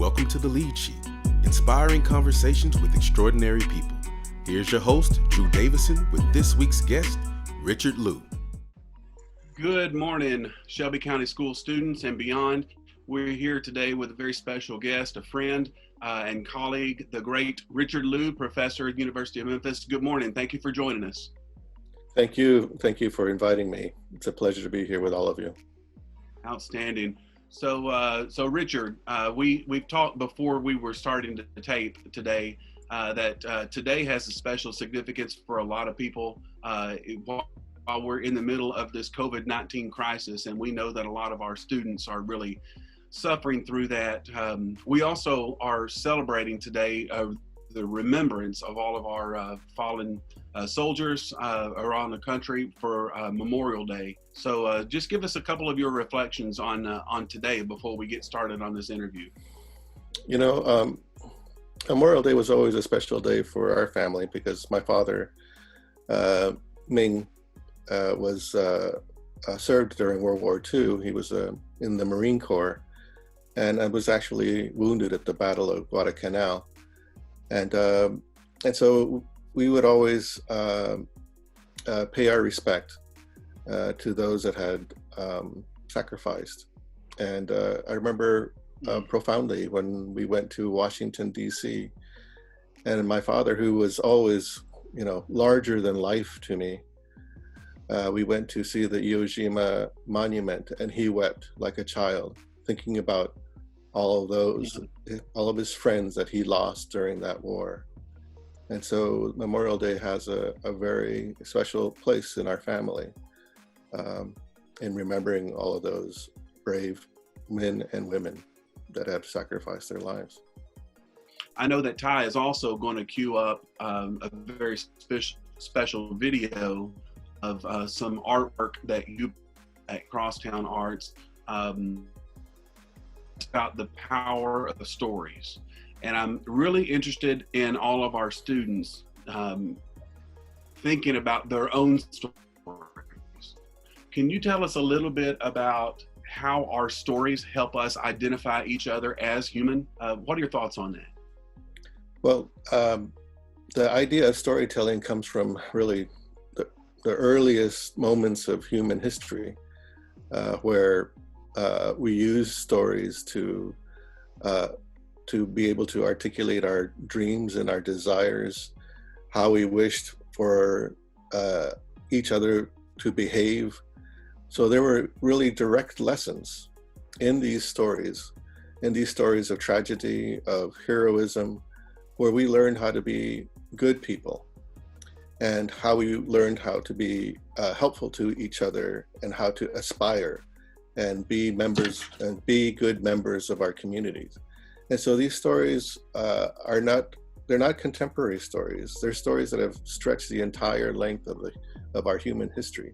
Welcome to The Lead Sheet, inspiring conversations with extraordinary people. Here's your host, Drew Davison, with this week's guest, Richard Liu. Good morning, Shelby County School students and beyond. We're here today with a very special guest, a friend and colleague, the great Richard Liu, professor at the University of Memphis. Good morning. Thank you for joining us. Thank you. Thank you for inviting me. It's a pleasure to be here with all of you. Outstanding. So Richard, we've talked before we were starting to tape today that today has a special significance for a lot of people while we're in the middle of this COVID-19 crisis, and we know that a lot of our students are really suffering through that. We also are celebrating today the remembrance of all of our fallen soldiers around the country for Memorial Day. So just give us a couple of your reflections on today before we get started on this interview. You know, Memorial Day was always a special day for our family because my father, Ming, was served during World War II. He was in the Marine Corps, and I was actually wounded at the Battle of Guadalcanal. And so we would always pay our respect to those that had sacrificed. And I remember profoundly when we went to Washington, D.C., and my father, who was always, you know, larger than life to me, we went to see the Iwo Jima monument, and he wept like a child, thinking about all of his friends that he lost during that war. And so Memorial Day has a very special place in our family in remembering all of those brave men and women that have sacrificed their lives. I know that Ty is also going to queue up a very special video of some artwork that you at Crosstown Arts about the power of stories. And I'm really interested in all of our students thinking about their own stories. Can you tell us a little bit about how our stories help us identify each other as human? What are your thoughts on that? Well, the idea of storytelling comes from really the earliest moments of human history, where we use stories to be able to articulate our dreams and our desires, how we wished for each other to behave. So there were really direct lessons in these stories of tragedy, of heroism, where we learned how to be good people and how we learned how to be helpful to each other and how to aspire and be good members of our communities. And so these stories they're not contemporary stories. They're stories that have stretched the entire length of our human history.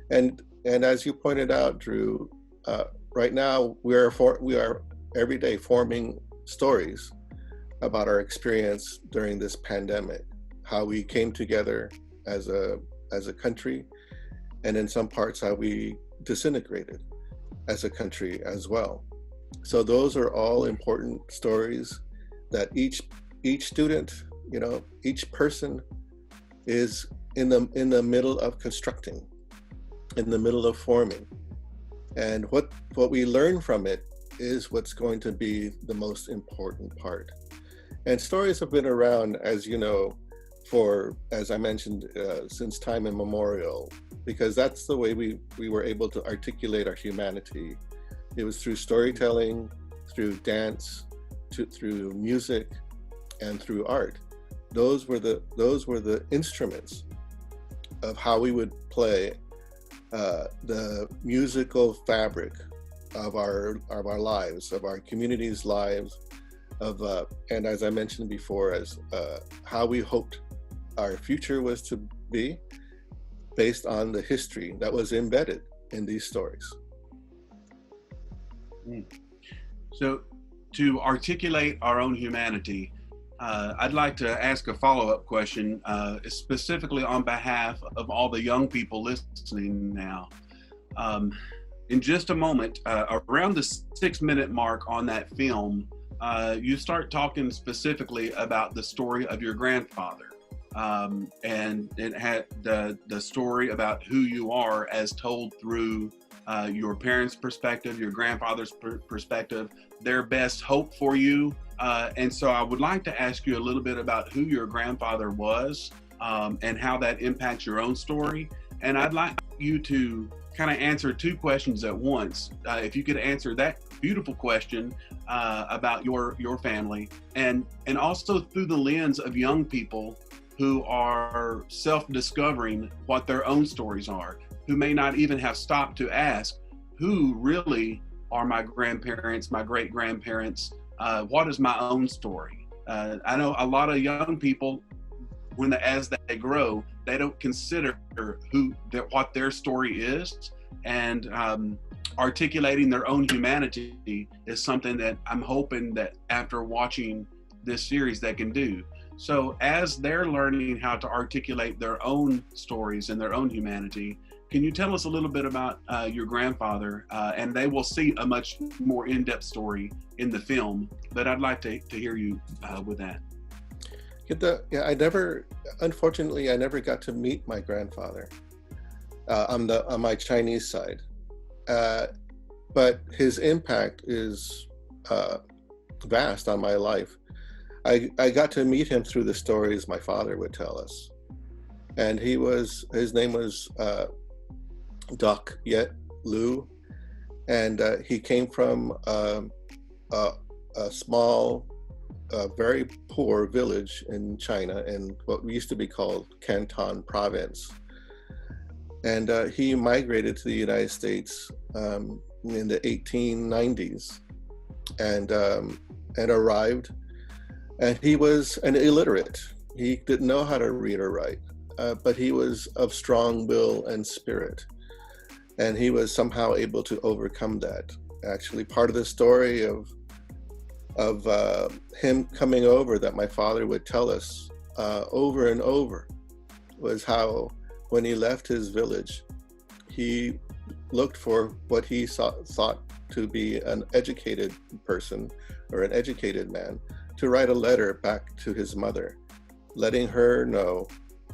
And as you pointed out, Drew, right now we are every day forming stories about our experience during this pandemic, how we came together as a country, and in some parts how we disintegrated as a country as well. So those are all important stories that each student, you know, each person is in the middle of constructing, in the middle of forming. And what we learn from it is what's going to be the most important part. And stories have been around, as you know, as I mentioned, since time immemorial, because that's the way we were able to articulate our humanity. It was through storytelling, through dance, through music, and through art. Those were the instruments of how we would play the musical fabric of our lives, of our communities' lives, and as I mentioned before, as how we hoped our future was to be, based on the history that was embedded in these stories. So to articulate our own humanity, I'd like to ask a follow-up question, specifically on behalf of all the young people listening now. In just a moment, around the 6-minute mark on that film, you start talking specifically about the story of your grandfather. And it had the story about who you are as told through your parents' perspective, your grandfather's perspective, their best hope for you. And so I would like to ask you a little bit about who your grandfather was and how that impacts your own story. And I'd like you to kind of answer two questions at once. If you could answer that beautiful question about your family, and also through the lens of young people who are self-discovering what their own stories are, who may not even have stopped to ask, who really are my grandparents, my great-grandparents? What is my own story? I know a lot of young people, as they grow, they don't consider what their story is, and articulating their own humanity is something that I'm hoping that after watching this series they can do. So as they're learning how to articulate their own stories and their own humanity, can you tell us a little bit about your grandfather? And they will see a much more in-depth story in the film, but I'd like to hear you with that. Unfortunately, I never got to meet my grandfather on my Chinese side. But his impact is vast on my life. I got to meet him through the stories my father would tell us. And his name was Doc Yet Lu. And he came from a small, very poor village in China in what used to be called Canton Province. And he migrated to the United States in the 1890s and arrived. And he was an illiterate. He didn't know how to read or write, but he was of strong will and spirit. And he was somehow able to overcome that. Actually, part of the story of him coming over that my father would tell us over and over was how when he left his village, he looked for what he thought to be an educated person or an educated man to write a letter back to his mother, letting her know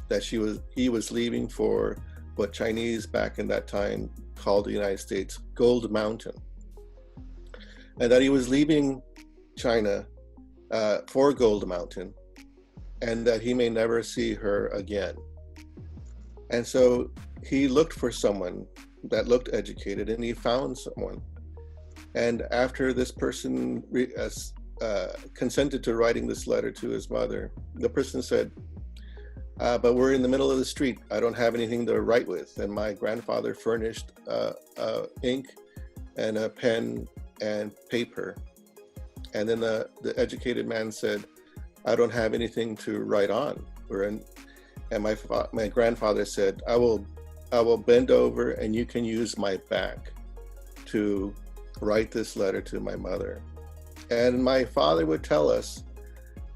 that he was leaving for what Chinese back in that time called the United States Gold Mountain, and that he was leaving China for Gold Mountain, and that he may never see her again. And so he looked for someone that looked educated, and he found someone. And after this person consented to writing this letter to his mother, the person said, but we're in the middle of the street. I don't have anything to write with. And my grandfather furnished ink and a pen and paper. And then the educated man said, I don't have anything to write on. And my grandfather said, I will bend over and you can use my back to write this letter to my mother. And my father would tell us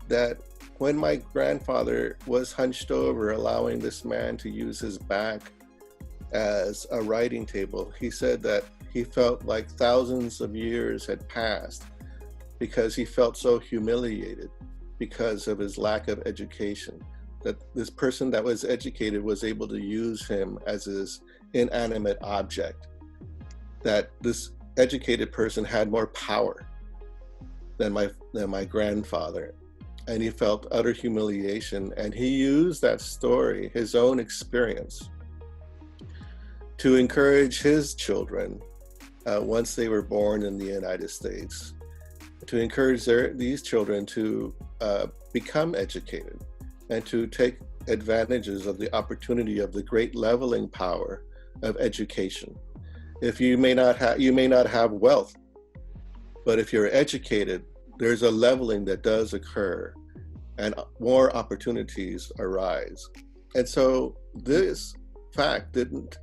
that when my grandfather was hunched over, allowing this man to use his back as a writing table, he said that he felt like thousands of years had passed because he felt so humiliated because of his lack of education, that this person that was educated was able to use him as his inanimate object, that this educated person had more power than my grandfather. And he felt utter humiliation. And he used that story, his own experience, to encourage his children once they were born in the United States, to encourage these children to become educated and to take advantages of the opportunity of the great leveling power of education. If you may not have wealth, but if you're educated, there's a leveling that does occur and more opportunities arise. And so this fact didn't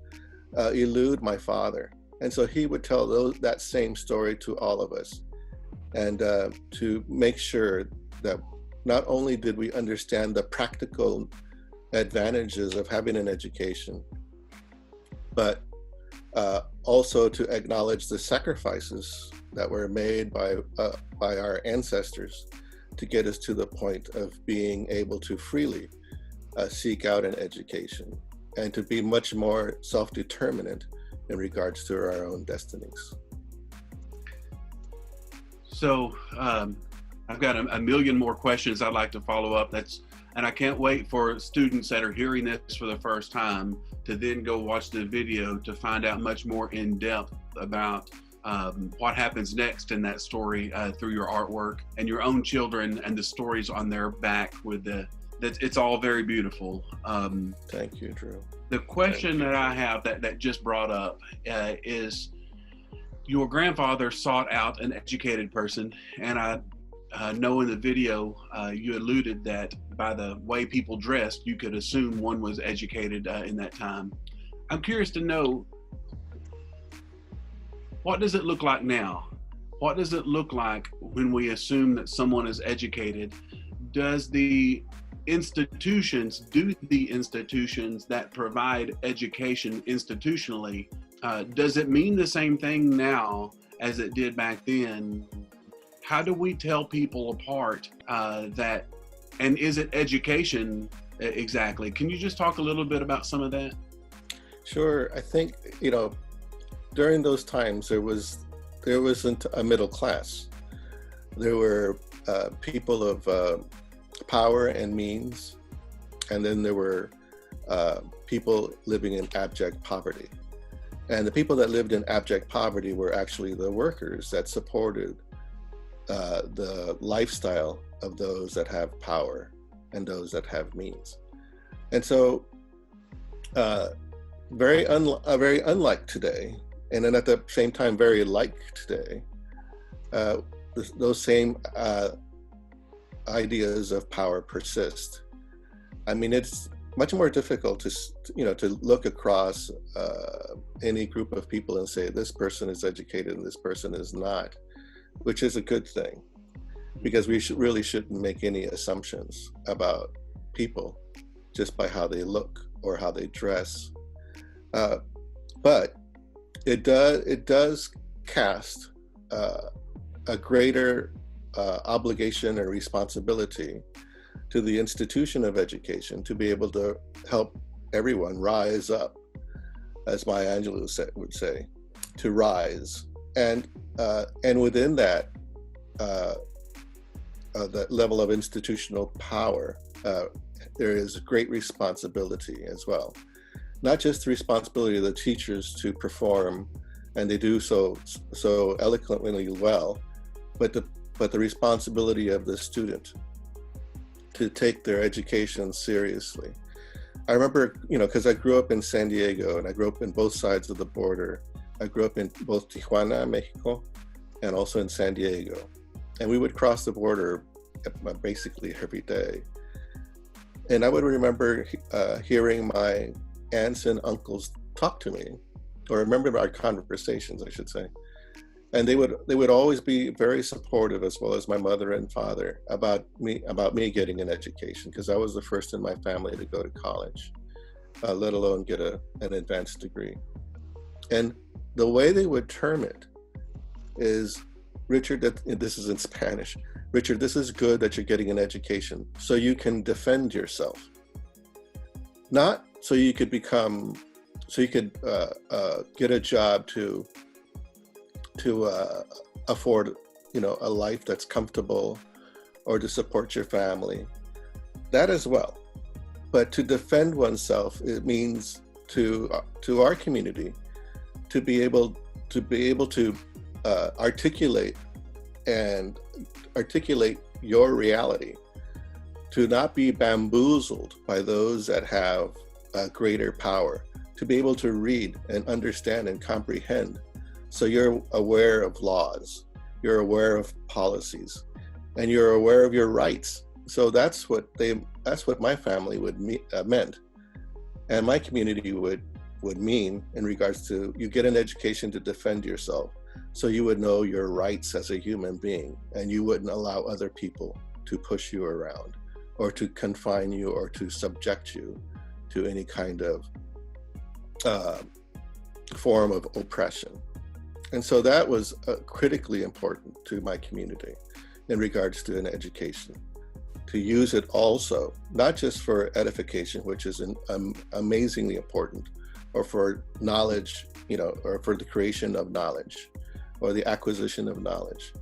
elude my father. And so he would tell that same story to all of us, and to make sure that not only did we understand the practical advantages of having an education, but also to acknowledge the sacrifices that were made by our ancestors to get us to the point of being able to freely seek out an education and to be much more self-determinant in regards to our own destinies. So I've got a million more questions I'd like to follow up. And I can't wait for students that are hearing this for the first time to then go watch the video to find out much more in depth about what happens next in that story through your artwork and your own children and the stories on their back with it's all very beautiful. Thank you, Drew. The question that I have that just brought up is your grandfather sought out an educated person, and I know in the video you alluded that by the way people dressed, you could assume one was educated in that time. I'm curious to know, what does it look like now? What does it look like when we assume that someone is educated? Do the institutions that provide education institutionally, does it mean the same thing now as it did back then? How do we tell people apart that, and is it education exactly? Can you just talk a little bit about some of that? Sure. I think, during those times there wasn't a middle class. There were people of power and means, and then there were people living in abject poverty. And the people that lived in abject poverty were actually the workers that supported the lifestyle of those that have power and those that have means. And so very unlike today, and then at the same time very like today, those same ideas of power persist. I mean, it's much more difficult to look across any group of people and say this person is educated and this person is not, which is a good thing, because we really shouldn't make any assumptions about people just by how they look or how they dress. But it does cast a greater obligation and responsibility to the institution of education to be able to help everyone rise up, as Maya Angelou would say, to rise. And within that, that level of institutional power, there is great responsibility as well. Not just the responsibility of the teachers to perform, and they do so eloquently well, but the responsibility of the student to take their education seriously. I remember, because I grew up in San Diego, and I grew up in both sides of the border. I grew up in both Tijuana, Mexico, and also in San Diego. And we would cross the border basically every day. And I would remember hearing my aunts and uncles talk to me, or remember our conversations, I should say. And they would always be very supportive, as well as my mother and father, about me getting an education, because I was the first in my family to go to college, let alone get an advanced degree. And the way they would term it is, Richard, this is in Spanish, Richard, this is good that you're getting an education so you can defend yourself. Not so you could get a job to afford, a life that's comfortable, or to support your family. That as well. But to defend oneself, it means to our community to be able to articulate your reality, to not be bamboozled by those that have greater power, to be able to read and understand and comprehend. So you're aware of laws, you're aware of policies, and you're aware of your rights. So that's what my family meant, and my community would mean in regards to, you get an education to defend yourself, so you would know your rights as a human being, and you wouldn't allow other people to push you around, or to confine you, or to subject you to any kind of form of oppression. And so that was critically important to my community in regards to an education, to use it also, not just for edification, which is amazingly important, or for knowledge, or for the creation of knowledge or the acquisition of knowledge,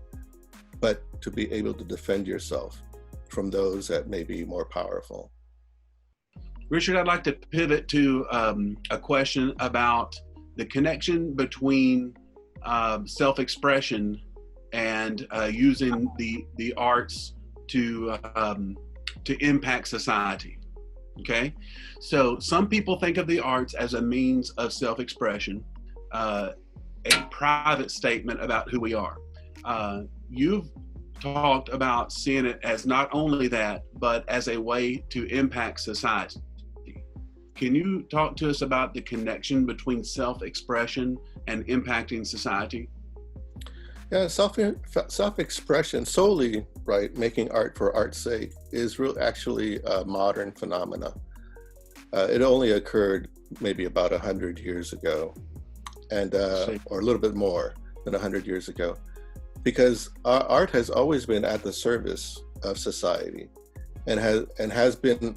but to be able to defend yourself from those that may be more powerful. Richard, I'd like to pivot to a question about the connection between self-expression and using the arts to impact society. Okay, so some people think of the arts as a means of self-expression, a private statement about who we are. You've talked about seeing it as not only that, but as a way to impact society. Can you talk to us about the connection between self-expression and impacting society? Yeah, self-expression solely, right, making art for art's sake is actually a modern phenomena. It only occurred maybe about 100 years ago, and or a little bit more than 100 years ago, because art has always been at the service of society, and has been,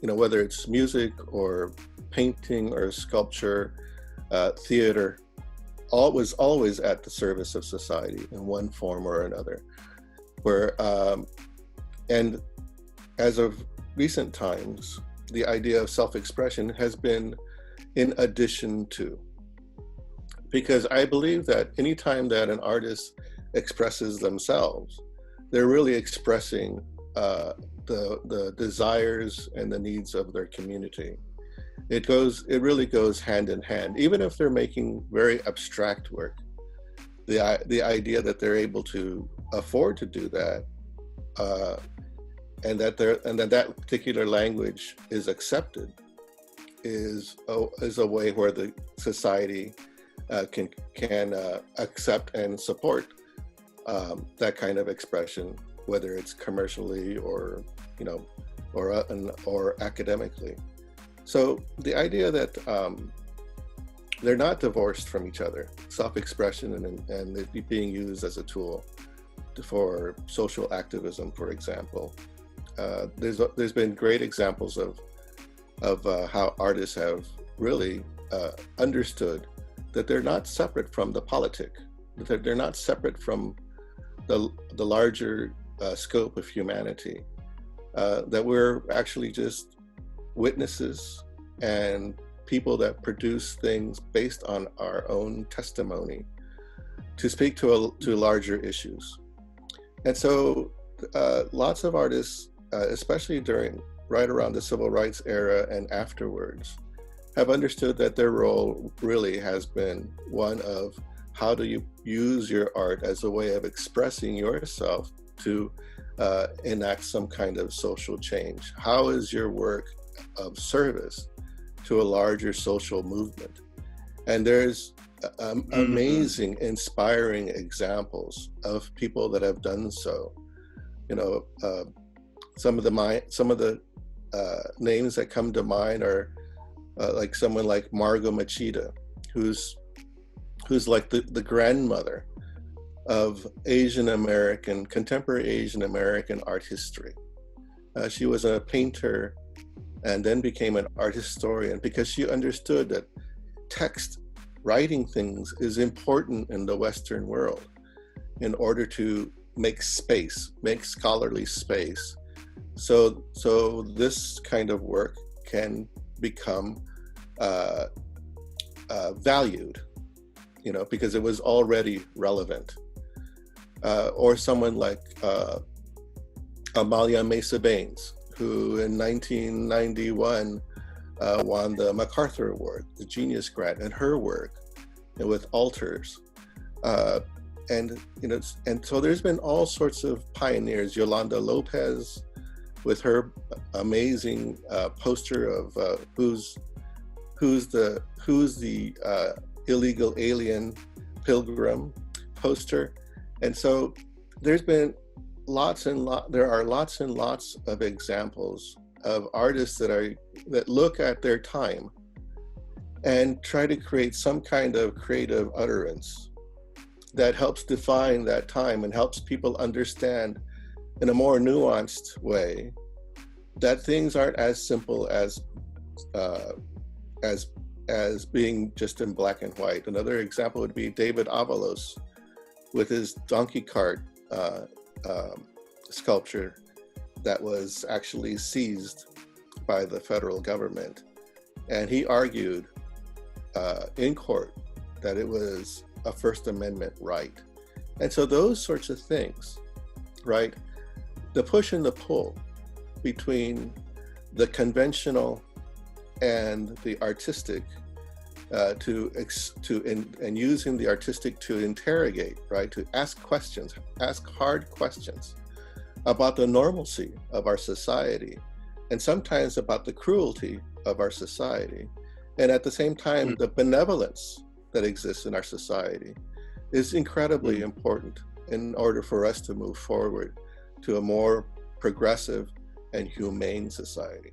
whether it's music or painting or sculpture, theater, was always at the service of society in one form or another. And as of recent times, the idea of self-expression has been in addition to, because I believe that anytime that an artist expresses themselves, they're really expressing the desires and the needs of their community. It really goes hand in hand. Even if they're making very abstract work, the idea that they're able to afford to do that, and that particular language is accepted, is a way where the society can accept and support that kind of expression, whether it's commercially or academically. So the idea that they're not divorced from each other, self-expression and it being used as a tool for social activism, for example. There's been great examples of how artists have really understood that they're not separate from the politic, that they're not separate from the larger scope of humanity, that we're actually just witnesses and people that produce things based on our own testimony to speak to larger issues. And so lots of artists, especially right around the civil rights era and afterwards, have understood that their role really has been one of how do you use your art as a way of expressing yourself to enact some kind of social change. How is your work of service to a larger social movement? And there's amazing, inspiring examples of people that have done so. Some of the names that come to mind are like someone like Margot Machida, who's like the grandmother of contemporary Asian American art history. She was a painter and then became an art historian because she understood that writing things is important in the Western world in order to make scholarly space. So this kind of work can become valued, because it was already relevant. Or someone like Amalia Mesa Baines, who in 1991 won the MacArthur Award, the Genius Grant, and her work with altars. And so there's been all sorts of pioneers. Yolanda Lopez, with her amazing poster of who's the illegal alien pilgrim poster. And so there's been there are lots and lots of examples of artists that look at their time and try to create some kind of creative utterance that helps define that time and helps people understand in a more nuanced way that things aren't as simple as being just in black and white. Another example would be David Avalos with his donkey cart sculpture that was actually seized by the federal government. And he argued in court that it was a First Amendment right. And so those sorts of things, right? The push and the pull between the conventional and the artistic, and using the artistic to interrogate, right? To ask questions, ask hard questions about the normalcy of our society, and sometimes about the cruelty of our society. And at the same time, the benevolence that exists in our society is incredibly important in order for us to move forward to a more progressive and humane society.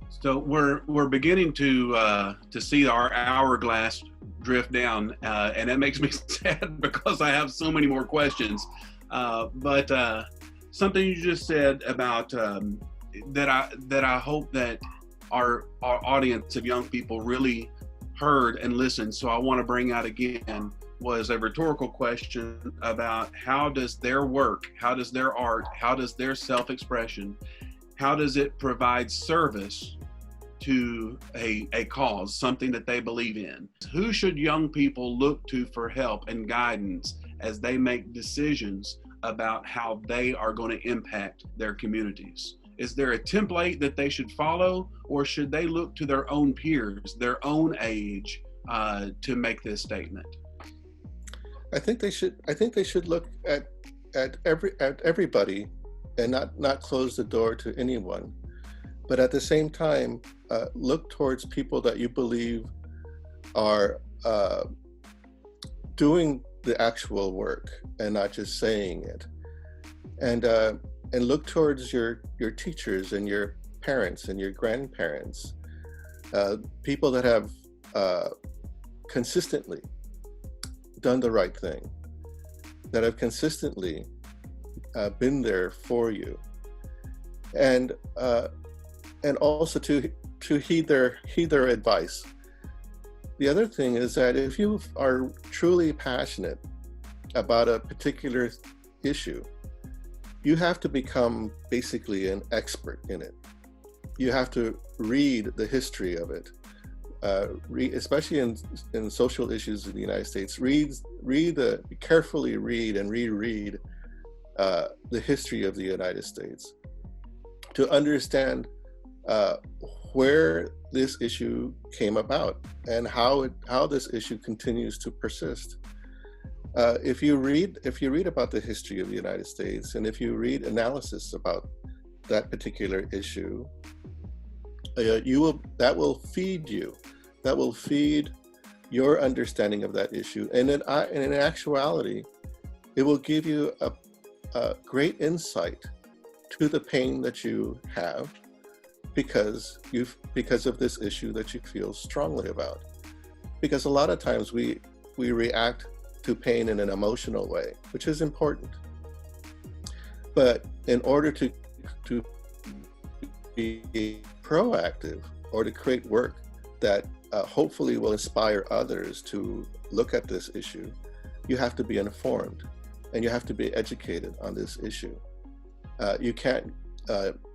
So we're beginning to see our hourglass drift down, and it makes me sad because I have so many more questions. But something you just said about that I hope that our audience of young people really heard and listened. So I want to bring out again was a rhetorical question about how does their work, how does their art, how does their self-expression, how does it provide service to a cause, something that they believe in? Who should young people look to for help and guidance as they make decisions about how they are going to impact their communities? Is there a template that they should follow, or should they look to their own peers, their own age, to make this statement? I think they should look at everybody and not close the door to anyone, but at the same time look towards people that you believe are doing the actual work and not just saying it, and look towards your teachers and your parents and your grandparents, people that have consistently done the right thing, that have consistently been there for you, and also to heed their advice. The other thing is that if you are truly passionate about a particular issue, you have to become basically an expert in it. You have to read the history of it, especially in social issues in the United States. Carefully read and reread the history of the United States to understand where this issue came about and how this issue continues to persist. If you read about the history of the United States, and if you read analysis about that particular issue, that will feed your understanding of that issue, and in actuality, it will give you a great insight to the pain that you have because of this issue that you feel strongly about. Because a lot of times we react to pain in an emotional way, which is important. But in order to be proactive or to create work that hopefully will inspire others to look at this issue, you have to be informed and you have to be educated on this issue. You can't,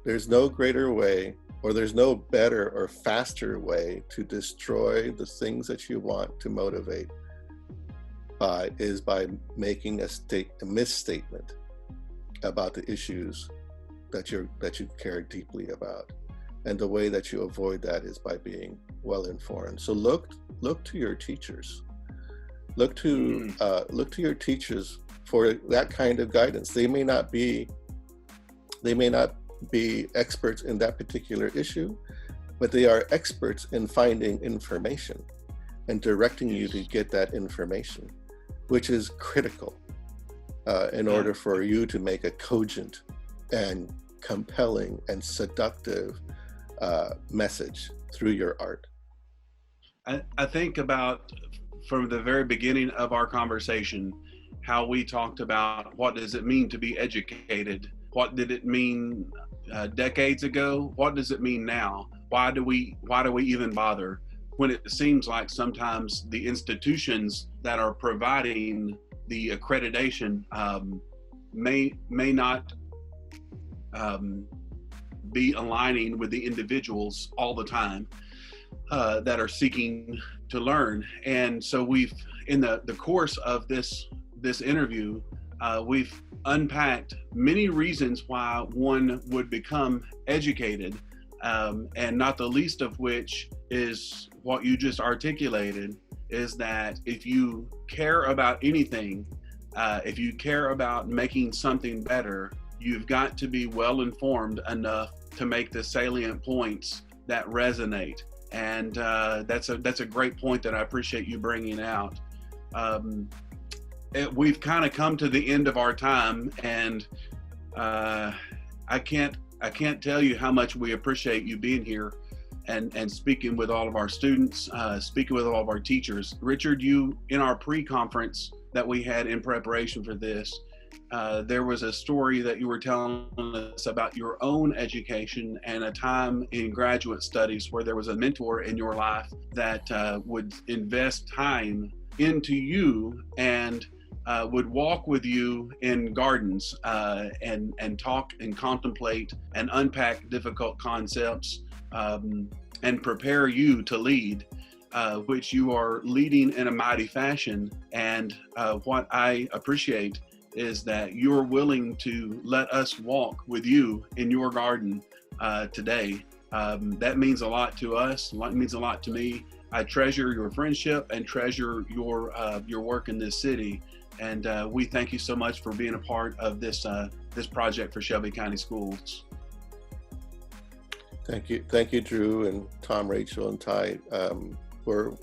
there's no greater way, or there's no better or faster way to destroy the things that you want to motivate by making a misstatement about the issues that you care deeply about. And the way that you avoid that is by being well informed. So look to your teachers. Look to your teachers for that kind of guidance. They may not be experts in that particular issue, but they are experts in finding information and directing you to get that information, which is critical in order for you to make a cogent and compelling and seductive message through your art. I think about from the very beginning of our conversation, how we talked about what does it mean to be educated? What did it mean decades ago? What does it mean now? Why do we even bother? When it seems like sometimes the institutions that are providing the accreditation may not be aligning with the individuals all the time that are seeking to learn. And so we've, in the course of this interview, we've unpacked many reasons why one would become educated, and not the least of which is what you just articulated, is that if you care about anything, if you care about making something better, you've got to be well informed enough to make the salient points that resonate. And that's a great point that I appreciate you bringing out. We've kind of come to the end of our time, and I can't tell you how much we appreciate you being here and speaking with all of our students, speaking with all of our teachers. Richard, you, in our pre-conference that we had in preparation for this, there was a story that you were telling us about your own education and a time in graduate studies where there was a mentor in your life that would invest time into you and would walk with you in gardens and talk and contemplate and unpack difficult concepts and prepare you to lead, which you are leading in a mighty fashion. And what I appreciate is that you're willing to let us walk with you in your garden today. That means a lot to us. It means a lot to me. I treasure your friendship and treasure your work in this city. And we thank you so much for being a part of this project for Shelby County Schools. Thank you, Drew and Tom, Rachel, and Ty. We're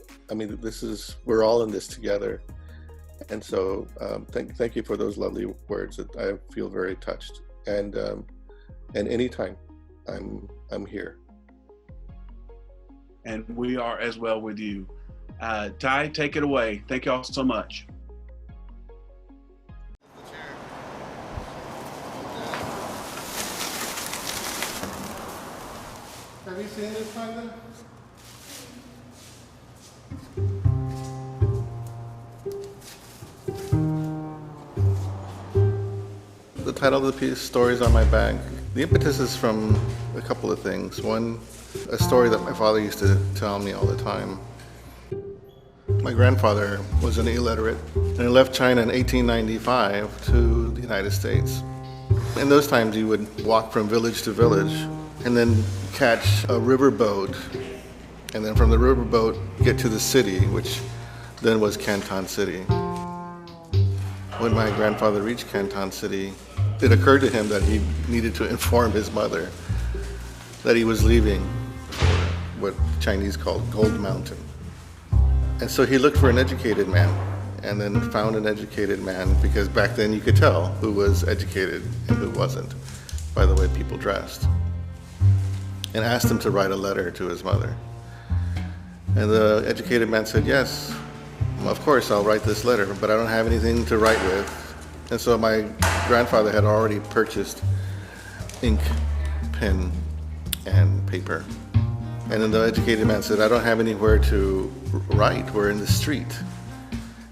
all in this together. And so thank you for those lovely words. That I feel very touched. And anytime, I'm here. And we are as well with you. Ty, take it away. Thank y'all so much. Have you seen this kind The title of the piece, Stories on My Back. The impetus is from a couple of things. One, a story that my father used to tell me all the time. My grandfather was an illiterate, and he left China in 1895 to the United States. In those times, he would walk from village to village and then catch a river boat, and then from the river boat get to the city, which then was Canton City. When my grandfather reached Canton City, it occurred to him that he needed to inform his mother that he was leaving for what Chinese called Gold Mountain. And so he looked for an educated man, and then found an educated man, because back then you could tell who was educated and who wasn't by the way people dressed, and asked him to write a letter to his mother. And the educated man said, yes, of course I'll write this letter, but I don't have anything to write with. And so my grandfather had already purchased ink, pen, and paper. And then the educated man said, I don't have anywhere to write, we're in the street.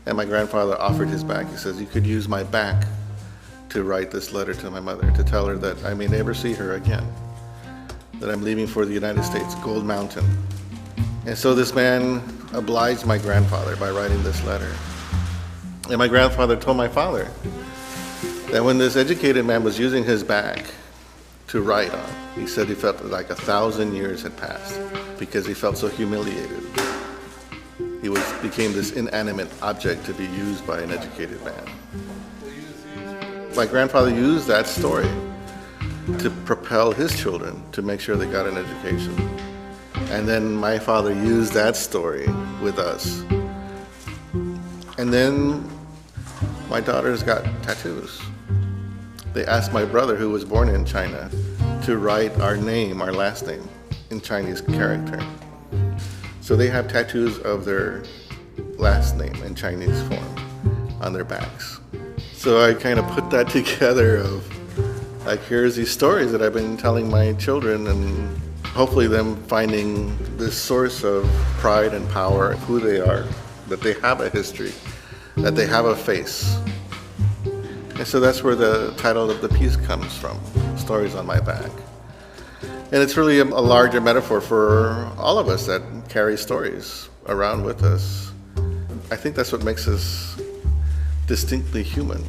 And my grandfather offered his back. He says, you could use my back to write this letter to my mother, to tell her that I may never see her again, that I'm leaving for the United States, Gold Mountain. And so this man obliged my grandfather by writing this letter. And my grandfather told my father that when this educated man was using his back to write on, he said he felt like 1,000 years had passed because he felt so humiliated. He became this inanimate object to be used by an educated man. My grandfather used that story to propel his children to make sure they got an education. And then my father used that story with us. And then my daughters got tattoos. They asked my brother, who was born in China, to write our name, our last name, in Chinese character. So they have tattoos of their last name in Chinese form on their backs. So I kind of put that together of, like, here's these stories that I've been telling my children, and hopefully them finding this source of pride and power, who they are, that they have a history, that they have a face. And so that's where the title of the piece comes from, Stories on My Back. And it's really a larger metaphor for all of us that carry stories around with us. I think that's what makes us distinctly human.